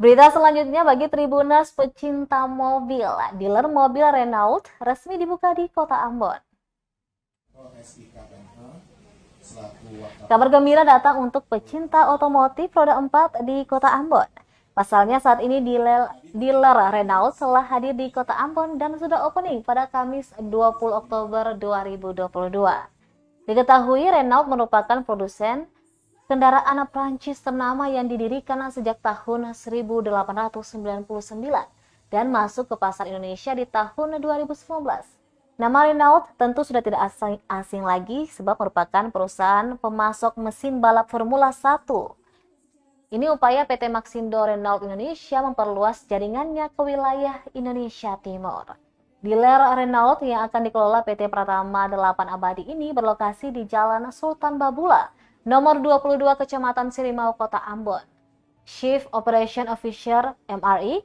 Berita selanjutnya bagi Tribuners pecinta mobil, dealer mobil Renault resmi dibuka di Kota Ambon. Kabar gembira datang untuk pecinta otomotif roda 4 di Kota Ambon. Pasalnya saat ini dealer Renault telah hadir di Kota Ambon dan sudah opening pada Kamis 20 Oktober 2022. Diketahui Renault merupakan produsen kendaraan Prancis ternama yang didirikan sejak tahun 1899 dan masuk ke pasar Indonesia di tahun 2019. Nama Renault tentu sudah tidak asing lagi sebab merupakan perusahaan pemasok mesin balap Formula 1. Ini upaya PT Maxindo Renault Indonesia memperluas jaringannya ke wilayah Indonesia Timur. Dealer Renault yang akan dikelola PT Pratama 8 Abadi ini berlokasi di Jalan Sultan Babula, nomor 22 Kecamatan Sirimau, Kota Ambon. Chief Operation Officer MRI,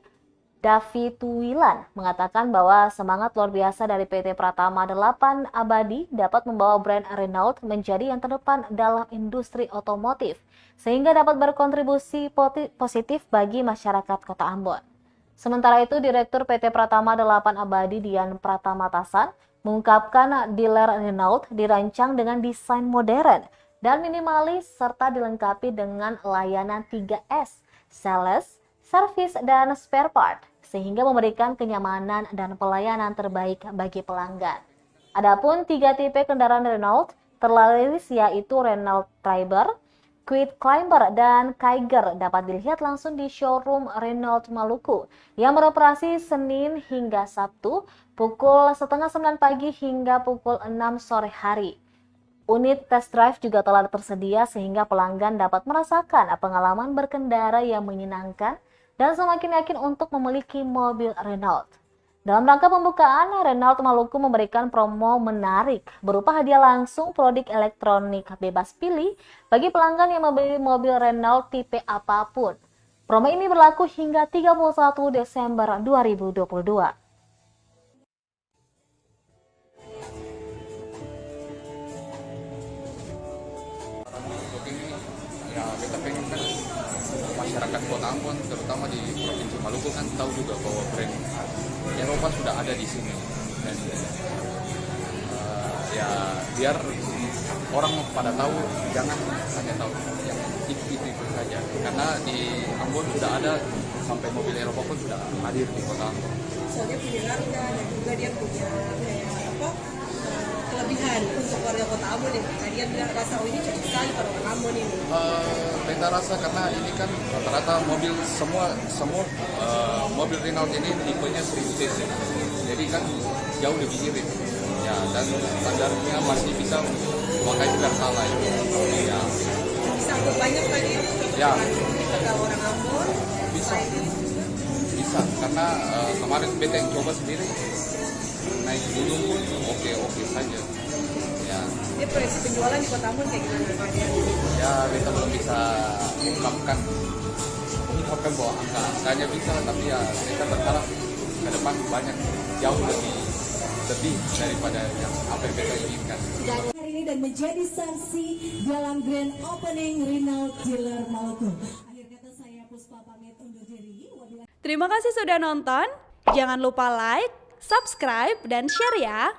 David Tuwilan, mengatakan bahwa semangat luar biasa dari PT Pratama 8 Abadi dapat membawa brand Renault menjadi yang terdepan dalam industri otomotif, sehingga dapat berkontribusi positif bagi masyarakat Kota Ambon. Sementara itu, Direktur PT Pratama 8 Abadi Dian Pratama Tasan mengungkapkan dealer Renault dirancang dengan desain modern dan minimalis serta dilengkapi dengan layanan 3S, sales, service, dan spare part, sehingga memberikan kenyamanan dan pelayanan terbaik bagi pelanggan. Adapun 3 tipe kendaraan Renault terlaris yaitu Renault Triber, Quid Climber, dan Kiger dapat dilihat langsung di showroom Renault Maluku yang beroperasi Senin hingga Sabtu pukul setengah 9 pagi hingga pukul 6 sore hari. Unit test drive juga telah tersedia sehingga pelanggan dapat merasakan pengalaman berkendara yang menyenangkan dan semakin yakin untuk memiliki mobil Renault. Dalam rangka pembukaan, Renault Maluku memberikan promo menarik berupa hadiah langsung produk elektronik bebas pilih bagi pelanggan yang membeli mobil Renault tipe apapun. Promo ini berlaku hingga 31 Desember 2022. Ya, kita pengen kan masyarakat Kota Ambon, terutama di Provinsi Maluku kan tahu juga bahwa brand Eropa sudah ada di sini. Dan ya biar orang pada tahu, jangan hanya tahu yang itu saja. Karena di Ambon sudah ada, sampai mobil Eropa pun sudah hadir di Kota Ambon. Soalnya punya harga dan juga dia punya kelebihan untuk warga Kota Ambon nih. Nah, dia bilang rasa ini cocok sekali pada orang Ambon ini. Beta rasa karena ini kan rata-rata mobil semua mobil Renault ini tipenya 1000 cc. Jadi kan jauh lebih irit. Ya, dan standarnya masih bisa memakai Pertalite. Ya. Bisa untuk banyak tadi Ya. Ada orang Ambon. Bisa karena kemarin beta yang coba sendiri naik gunung pun oke saja. Ya. Dia proyeksi penjualan di Kota Ambon kayak gimana? Ya, beta belum bisa mengungkapkan bahwa angkanya bisa, tapi ya beta berharap ke depan banyak jauh lebih daripada yang apa yang beta inginkan. Hari ini dan menjadi saksi dalam grand opening Renault Dealer Maluku. Akhir kata saya Puspa pamit undur diri. Terima kasih sudah nonton. Jangan lupa like, subscribe, dan share ya.